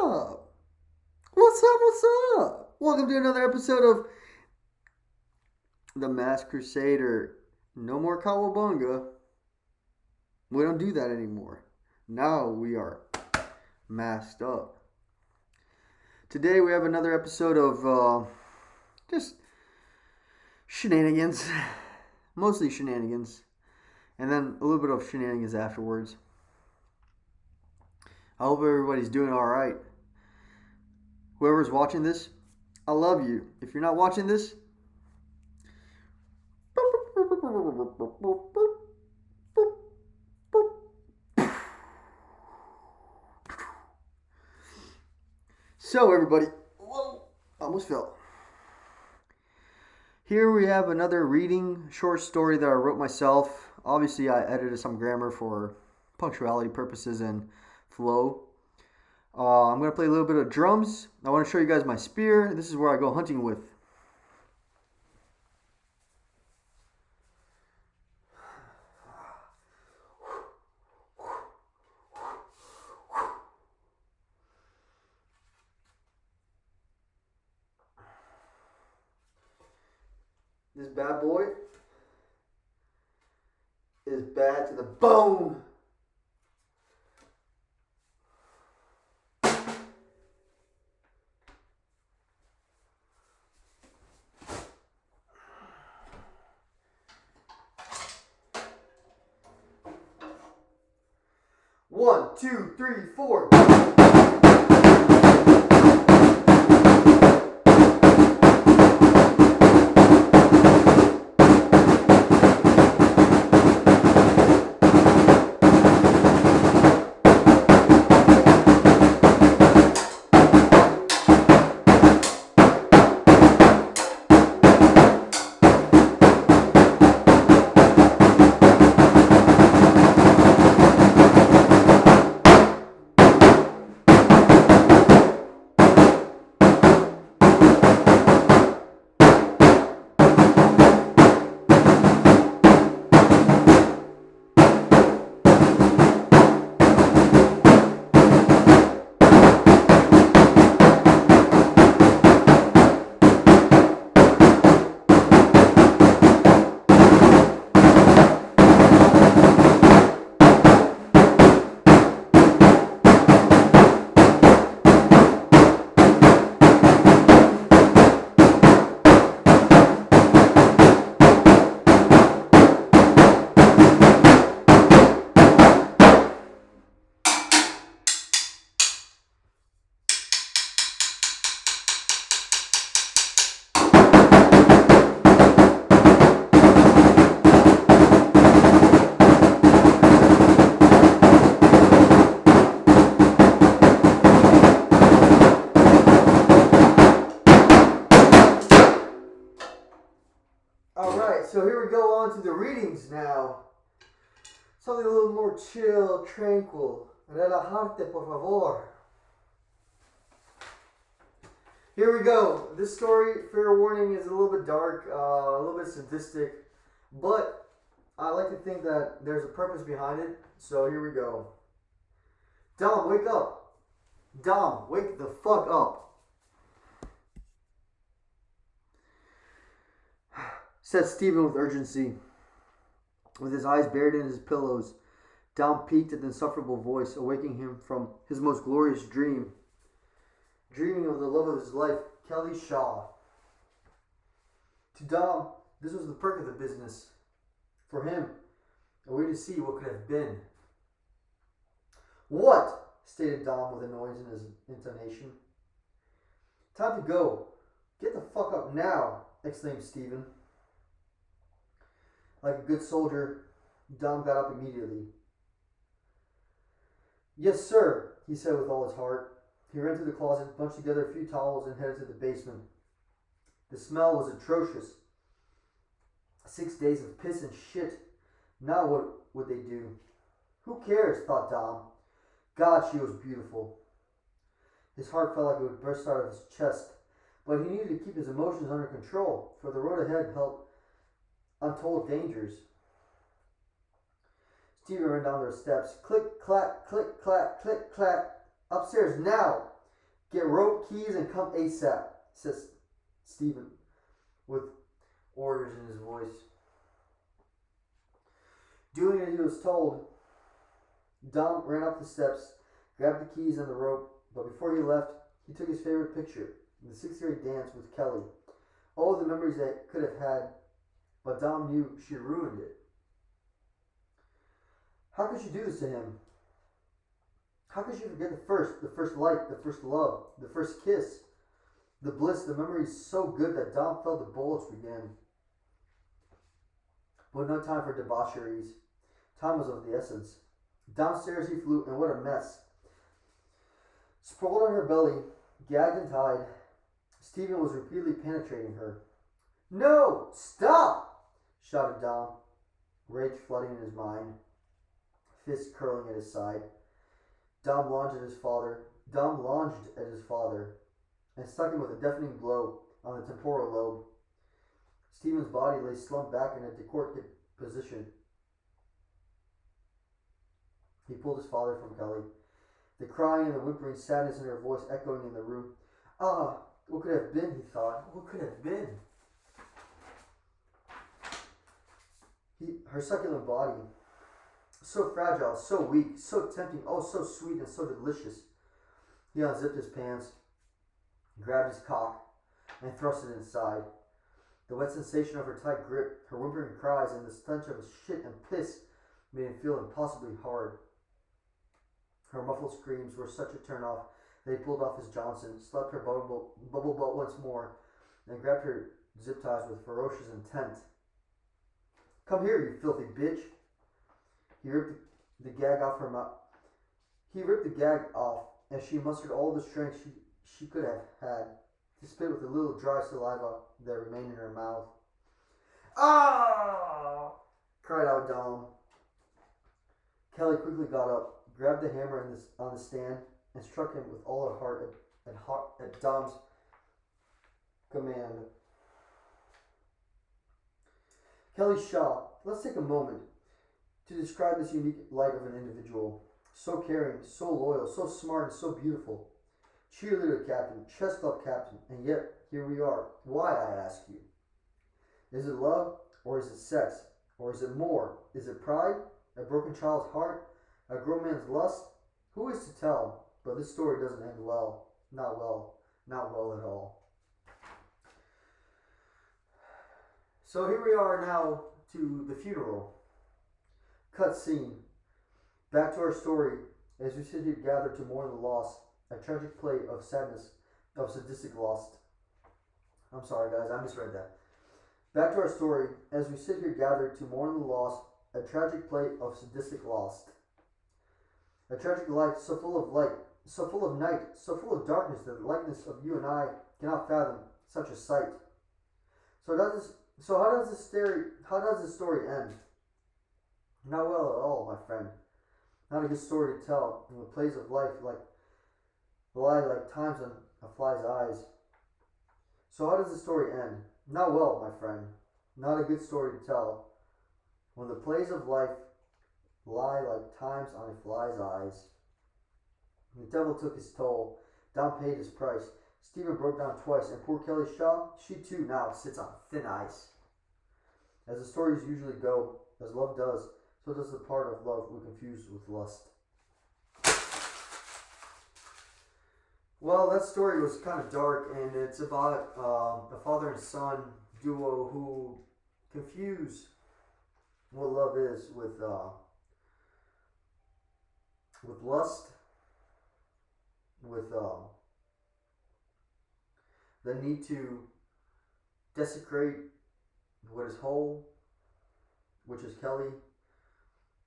up? What's up? What's up? Welcome to another episode of The Masked Crusader. No more Kawabunga. We don't do that anymore. Now we are masked up. Today we have another episode of just shenanigans. Mostly shenanigans. And then a little bit of shenanigans afterwards. I hope everybody's doing alright. Whoever's watching this, I love you. If you're not watching this, so everybody, whoa, almost fell. Here we have another reading short story that I wrote myself. Obviously I edited some grammar for punctuality purposes and flow. I'm going to play a little bit of drums. I want to show you guys my spear. This is where I go hunting with. This bad boy is bad to the bone. One, two, three, four. Alright, so here we go on to the readings now. Something a little more chill, tranquil. Relajarte, por favor. Here we go. This story, fair warning, is a little bit dark, a little bit sadistic, but I like to think that there's a purpose behind it, so here we go. Dom, wake up. Dom, wake the fuck up. Said Stephen with urgency. With his eyes buried in his pillows, Dom peaked at the insufferable voice, awaking him from his most glorious dream. Dreaming of the love of his life, Kelly Shaw. To Dom, this was the perk of the business. For him, a way to see what could have been. What? Stated Dom with annoyance in his intonation. Time to go. Get the fuck up now, exclaimed Stephen. Like a good soldier, Dom got up immediately. Yes, sir, he said with all his heart. He ran to the closet, bunched together a few towels, and headed to the basement. The smell was atrocious. 6 days of piss and shit. Now what would they do? Who cares, thought Dom. God, she was beautiful. His heart felt like it would burst out of his chest, but he needed to keep his emotions under control, for the road ahead held untold dangers. Stephen ran down their steps. Click, clack, click, clack, click, clack. Upstairs now. Get rope, keys, and come ASAP, says Stephen, with orders in his voice. Doing as he was told, Dom ran up the steps, grabbed the keys and the rope, but before he left, he took his favorite picture, the sixth grade dance with Kelly. All the memories they could have had, but Dom knew she ruined it. How could she do this to him? How could she forget the first light, the first love, the first kiss, the bliss, the memories so good that Dom felt the bullets begin. But no time for debaucheries. Time was of the essence. Downstairs he flew, and what a mess. Sprawled on her belly, gagged and tied, Stephen was repeatedly penetrating her. No! Stop! Shouted Dom, rage flooding in his mind, fists curling at his side. Dom lunged at his father, and struck him with a deafening blow on the temporal lobe. Stephen's body lay slumped back in a decorticate position. He pulled his father from Kelly, the crying and the whimpering sadness in her voice echoing in the room. Ah, what could have been, he thought. What could have been? Her succulent body, so fragile, so weak, so tempting, oh, so sweet and so delicious. He unzipped his pants, grabbed his cock, and thrust it inside. The wet sensation of her tight grip, her whimpering cries, and the stench of his shit and piss made him feel impossibly hard. Her muffled screams were such a turn-off that he pulled off his Johnson, slapped her bubble butt once more, and grabbed her zip ties with ferocious intent. Come here, you filthy bitch! He ripped the gag off her mouth. He ripped the gag off as she mustered all the strength she could have had to spit with the little dry saliva that remained in her mouth. Ah! Cried out Dom. Kelly quickly got up, grabbed the hammer on the stand, and struck him with all her heart at Dom's command. Kelly Shaw, let's take a moment to describe this unique light of an individual. So caring, so loyal, so smart, and so beautiful. Cheerleader captain, chess club captain, and yet here we are. Why, I ask you? Is it love, or is it sex, or is it more? Is it pride, a broken child's heart, a grown man's lust? Who is to tell? But this story doesn't end well. Not well. Not well at all. So here we are now to the funeral. Cut scene. Back to our story as we sit here gathered to mourn the loss, a tragic play of sadness, of sadistic lust. I'm sorry guys, I misread that. Back to our story as we sit here gathered to mourn the loss, a tragic play of sadistic lust. A tragic life so full of light, so full of night, so full of darkness that the likeness of you and I cannot fathom such a sight. So how does this story end? Not well at all, my friend. Not a good story to tell in the plays of life lie like times on a fly's eyes. So how does the story end? Not well, my friend. Not a good story to tell when the plays of life lie like times on a fly's eyes. The devil took his toll. Dom paid his price. Stephen broke down twice, and poor Kelly Shaw, she too now sits on thin ice. As the stories usually go, as love does, so does the part of love we confuse with lust. Well, that story was kind of dark, and it's about a father and son duo who confuse what love is with lust, with the need to desecrate what is whole, which is Kelly.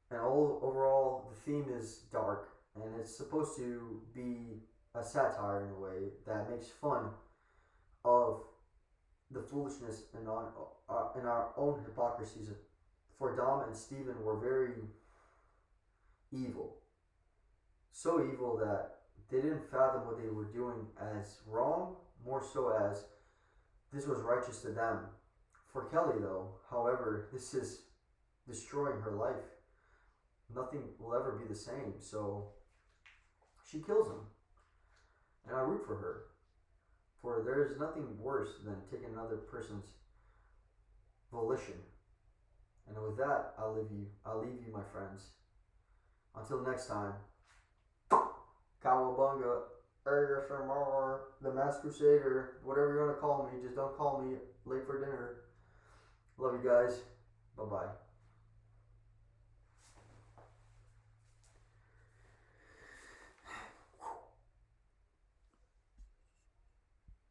And overall, the theme is dark, and it's supposed to be a satire in a way that makes fun of the foolishness in our own hypocrisies. For Dom and Stephen were very evil. So evil that they didn't fathom what they were doing as wrong, more so as this was righteous to them. For Kelly, though, however, this is destroying her life. Nothing will ever be the same, so she kills him. And I root for her. For there is nothing worse than taking another person's volition. And with that, I'll leave you, my friends. Until next time. Cowabunga, ASMR, the Masked Crusader, whatever you want to call me. Just don't call me late for dinner. Love you guys. Bye-bye.